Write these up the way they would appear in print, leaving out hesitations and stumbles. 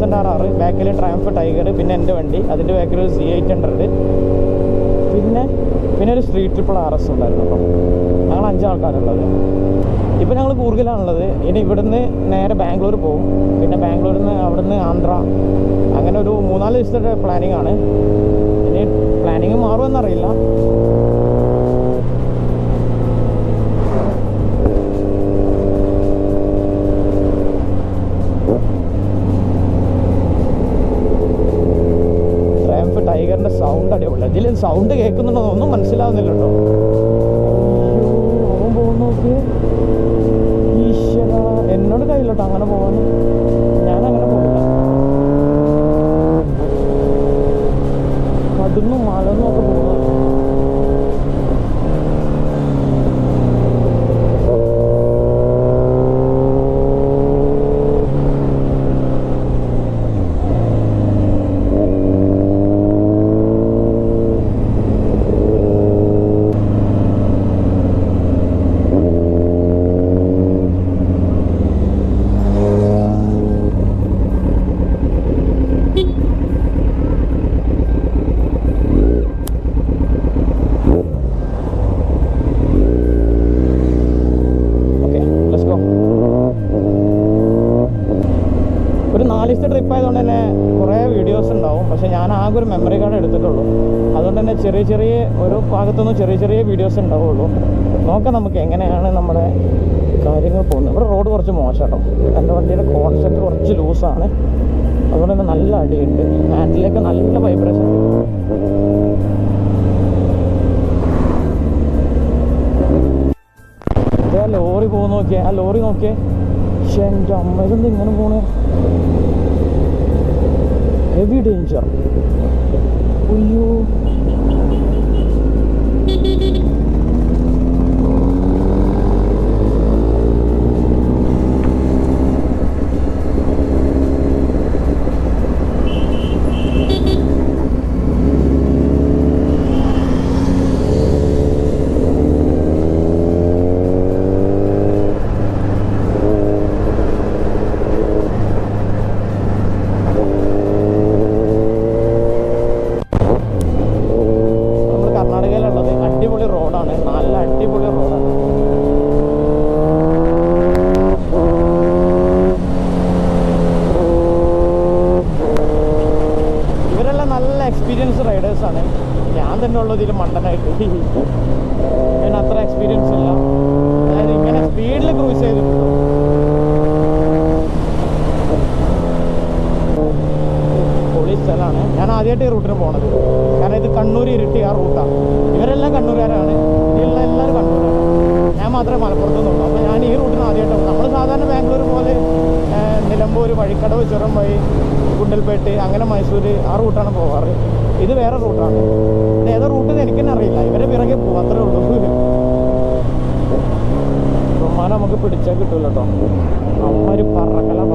1000RR, ബാക്കിൽ triumph tiger, പിന്നെ എൻ്റെ വണ്ടി, അതിൻ്റെ ബാക്കിൽ ഒരു C800, പിന്നെ ഒരു സ്ട്രീറ്റ് ട്രിപ്പിൾ RS ഉണ്ടായിരുന്നു. അപ്പം ഞങ്ങൾ 5 ആൾക്കാരുള്ളത്. ഇപ്പം ഞങ്ങൾ കൂർഗിലാണുള്ളത്. ഇനി ഇവിടുന്ന് നേരെ ബാംഗ്ലൂർ പോകും. പിന്നെ ബാംഗ്ലൂരിൽ നിന്ന് അവിടുന്ന് ആന്ധ്ര, അങ്ങനെ ഒരു 3-4 ദിവസത്തെ പ്ലാനിങ് ആണ്. ഇനി പ്ലാനിങ് മാറുമെന്നറിയില്ല. ട്രയംഫ് ടൈഗറിൻ്റെ സൗണ്ട് അടിപൊളി. ഇതിൽ സൗണ്ട് കേൾക്കുന്നുണ്ടോ ഒന്നും മനസ്സിലാവുന്നില്ല കേട്ടോ. നോക്കി ഈശ്വര, എന്നോട് കഴിയില്ലട്ടോ അങ്ങനെ പോകാൻ. ഞാനങ്ങനെ പോകില്ല. കടന്നും മലന്നും ഒക്കെ പോകുന്നത്. ട്രിപ്പ് ആയതുകൊണ്ട് തന്നെ കുറേ വീഡിയോസ് ഉണ്ടാവും. പക്ഷേ ഞാൻ ആകെ ഒരു മെമ്മറി കാർഡ് എടുത്തിട്ടുള്ളൂ. അതുകൊണ്ട് തന്നെ ചെറിയ ഒരു ഭാഗത്തുനിന്ന് ചെറിയ വീഡിയോസ് ഉണ്ടാവുള്ളൂ. നോക്കാം നമുക്ക് എങ്ങനെയാണ് നമ്മുടെ കാര്യങ്ങൾ പോകുന്നത്. ഇവിടെ റോഡ് കുറച്ച് മോശമാട്ടോ. എൻ്റെ വണ്ടിയുടെ കോൺസെപ്റ്റ് കുറച്ച് ലൂസാണ്. അതുകൊണ്ട് തന്നെ നല്ല അടിയുണ്ട്. ഹാൻഡിലേക്ക് നല്ല വൈബ്രേഷൻ. ആ ലോറി പോകുന്ന നോക്കിയേ, ആ ലോറി നോക്കിയേ. പക്ഷേ എൻ്റെ അമ്മയിലെന്ത് ഇങ്ങനെ പോണേ. Heavy danger. അയ്യോ, റൈഡേഴ്സാണ്. ഞാൻ തന്നെ ഉള്ളതിൽ മണ്ടനായിട്ട്. ഞാൻ അത്ര എക്സ്പീരിയൻസ് ഇല്ല. അതായത് ഇങ്ങനെ സ്പീഡിൽ ക്രൂസ് ചെയ്തിട്ടുള്ളൂ. പൊളി സ്ഥലമാണ്. ഞാൻ ആദ്യമായിട്ട് ഈ റൂട്ടിന് പോണത്. കാരണം ഇത് കണ്ണൂർ ഇരിട്ടി ആ റൂട്ടാണ്. ഇവരെല്ലാം കണ്ണൂരുകാരാണ്. ഇതിലുള്ള എല്ലാവരും കണ്ണൂരാണ്. ഞാൻ മാത്രമേ മലപ്പുറത്ത് നിന്നുള്ളൂ. അപ്പോൾ ഞാൻ ഈ റൂട്ടിന് ആദ്യമായിട്ട്. നമ്മൾ സാധാരണ ബാംഗ്ലൂർ പോലെ നിലമ്പൂർ, വഴിക്കടവ്, ചുരം വഴി, ഗുണ്ടൽപേട്ട്, അങ്ങനെ മൈസൂർ ആ റൂട്ടാണ് പോകാറ്. ഇത് വേറെ റൂട്ടാണ്. ഇത് ഏതോ റൂട്ടിൽ എനിക്ക് തന്നെ അറിയില്ല. ഇവരെ പിറകെ പോകും, അത്രേ ഉള്ളൂ. ബഹുമാനം നമുക്ക് പിടിച്ചാൽ കിട്ടൂല കേട്ടോ. അമ്മര് പറക്കണം.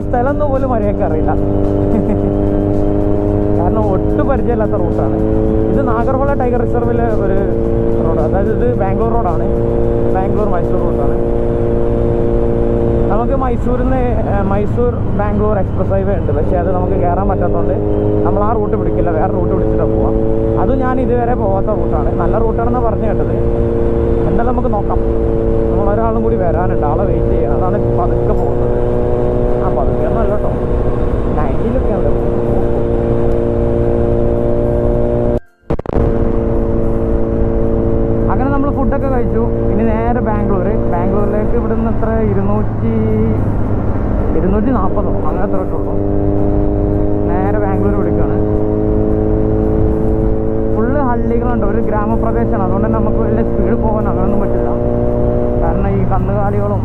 സ്ഥലം എന്ന് പോലും മര്യാദയ്ക്ക് അറിയില്ല. കാരണം ഒട്ടും പരിചയമില്ലാത്ത റൂട്ടാണ് ഇത്. നാഗർഹോള ടൈഗർ റിസർവിലെ ഒരു റോഡ്. അതായത് ഇത് ബാംഗ്ലൂർ റോഡാണ്. ബാംഗ്ലൂർ മൈസൂർ റൂട്ടാണ്. നമുക്ക് മൈസൂർ ബാംഗ്ലൂർ എക്സ്പ്രസ് ഹൈവേ ഉണ്ട്. പക്ഷേ അത് നമുക്ക് കയറാൻ പറ്റാത്തതുകൊണ്ട് നമ്മൾ ആ റൂട്ട് പിടിക്കില്ല. വേറെ റൂട്ട് പിടിച്ചിട്ടാണ് പോവാം. അതും ഞാൻ ഇതുവരെ പോകാത്ത റൂട്ടാണ്. നല്ല റൂട്ടാണെന്ന് പറഞ്ഞു കേട്ടത്. എന്തായാലും നമുക്ക് നോക്കാം. നമ്മളൊരാളും കൂടി വരാനുണ്ട്. ആളെ വെയിറ്റ് ചെയ്യണം. അതാണ് പതുക്കെ പോകുന്നത്. പതുക്കെയൊന്നും അല്ല കേട്ടോ. 90-ലൊക്കെ ഉണ്ട്. അങ്ങനെ നമ്മൾ ഫുഡൊക്കെ കഴിച്ചു. ഇനി നേരെ ബാംഗ്ലൂരിലേക്ക് ഇവിടുന്ന് എത്ര 240 അങ്ങനെ എത്ര ഇട്ടുള്ളൂ. നേരെ ബാംഗ്ലൂർ വിളിക്കുകയാണ്. ഫുള്ള് ഹള്ളികളുണ്ട്. ഒരു ഗ്രാമപ്രദേശമാണ്. അതുകൊണ്ട് തന്നെ നമുക്ക് വലിയ സ്പീഡ് പോകാൻ അങ്ങനെയൊന്നും പറ്റില്ല. കാരണം ഈ കന്നുകാലികളും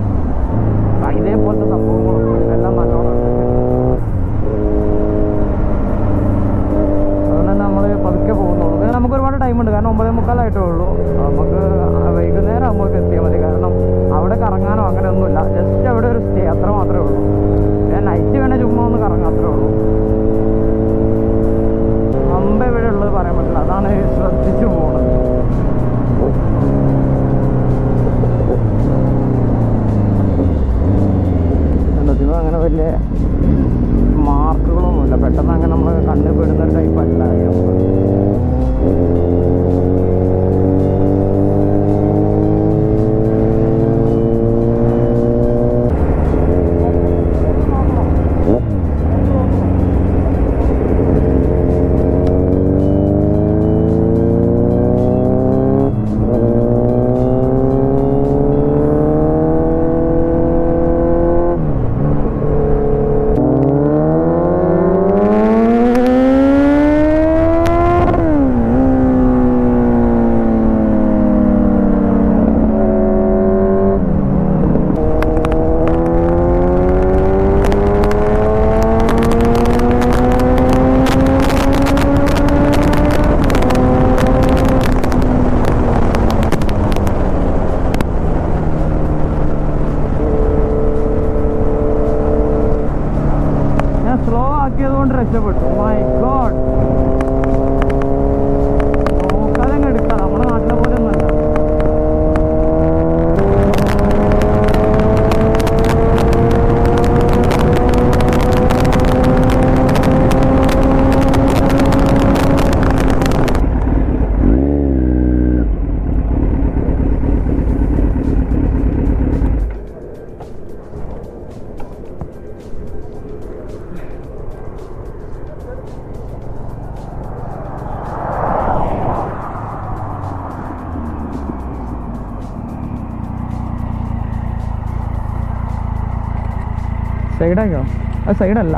വലിയ മാർക്കുകളൊന്നുമില്ല. പെട്ടെന്ന് അങ്ങനെ നമ്മൾ കണ്ണ് പെടുന്ന ഒരു ടൈപ്പ് അല്ല നമുക്ക്. സ്ലോ ആക്കിയതുകൊണ്ട് രക്ഷപ്പെട്ടു. മൈ ഗോഡ്, നോക്കാതെ എടുക്കാം. നമ്മുടെ നാട്ടിലെ പോലെ ഒന്നല്ല. സൈഡാക്കോ? അത് സൈഡല്ല.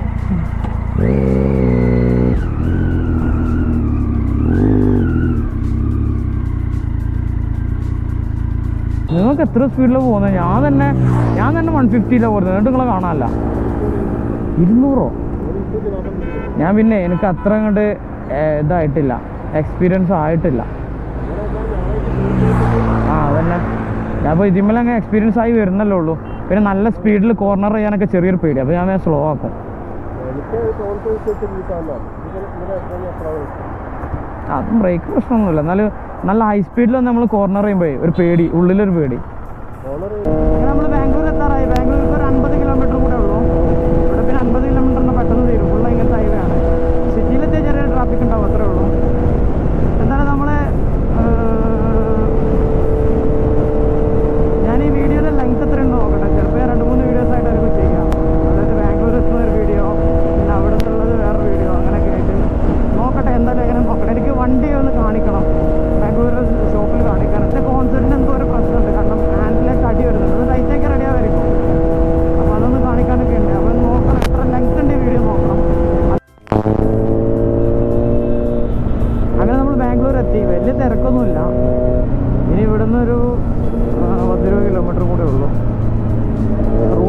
നിങ്ങൾക്ക് എത്ര സ്പീഡിലാണ് പോകുന്നത്? ഞാൻ തന്നെ 150 പോകുന്നത്. എന്നിട്ട് നിങ്ങളെ കാണാനല്ല. 200? ഞാൻ പിന്നെ എനിക്ക് അത്ര അങ്ങോട്ട് ഇതായിട്ടില്ല, എക്സ്പീരിയൻസ് ആയിട്ടില്ല. അതന്നെ ഞാൻ ഇപ്പോൾ ഇതിന്മേൽ അങ്ങനെ എക്സ്പീരിയൻസ് ആയി വരുന്നല്ലേ ഉള്ളൂ. പിന്നെ നല്ല സ്പീഡിൽ കോർണർ ചെയ്യാനൊക്കെ ചെറിയൊരു പേടി. അപ്പോൾ ഞാൻ സ്ലോ ആക്കും. അതും ബ്രേക്ക് പ്രശ്നമൊന്നുമില്ല. എന്നാലും നല്ല ഹൈ സ്പീഡിൽ വന്ന് നമ്മൾ കോർണർ ചെയ്യുമ്പോഴേ ഒരു പേടി, ഉള്ളിലൊരു പേടി. നമ്മൾ ബാംഗ്ലൂർ എത്താറായി. ബാംഗ്ലൂർക്ക് ഒരു 50 കിലോമീറ്റർ കൂടെ ഉള്ളൂ. ഇവിടെ പിന്നെ 50 കിലോമീറ്ററിന് പെട്ടെന്ന് തീരും. ഫുള്ള ഇങ്ങനത്തെ ഹൈവേ ആണ്. സിറ്റിയിലെത്തിയ ചെറിയ ട്രാഫിക് ഉണ്ടാവും, അത്രേ ഉള്ളൂ. എന്തായാലും നമ്മൾ ഞാൻ ഈ വീഡിയോയുടെ ലെങ്ത് എത്ര ഉണ്ടോ നോക്കട്ടെ. ചിലപ്പോൾ 2-3 വീഡിയോസ് ആയിട്ടായിരിക്കും ചെയ്യാം. അതായത് ബാംഗ്ലൂർ എത്തുന്ന ഒരു വീഡിയോ, പിന്നെ അവിടെ നിന്നുള്ളത് വേറൊരു വീഡിയോ, അങ്ങനെയൊക്കെ ആയിട്ട് നോക്കട്ടെ. എന്തായാലും എങ്ങനെ നോക്കട്ടെ. എനിക്ക് വണ്ടി ഒന്ന് കാണിക്കണം, ബാംഗ്ലൂർ ഷോപ്പിൽ കാണിക്കണം. എൻ്റെ കോൺസെപ്റ്റിന് എന്തോ ഒരു പ്രശ്നമുണ്ട്. കാരണം ഹാൻഡിലേക്ക് അടി വരുന്നുണ്ട്. അത് ലൈറ്റൊക്കെ റെഡിയാവായിരിക്കും. അപ്പോൾ അതൊന്ന് കാണിക്കാനൊക്കെ ഉണ്ട്. അപ്പോൾ നോക്കണം, എത്ര ലെങ്ത് ഉണ്ട് ഈ വീഡിയോ നോക്കണം. അങ്ങനെ നമ്മൾ ബാംഗ്ലൂർ എത്തി. വലിയ തിരക്കൊന്നുമില്ല. ഇനി ഇവിടുന്ന് ഒരു 10-20 കിലോമീറ്റർ കൂടെ ഉള്ളൂ.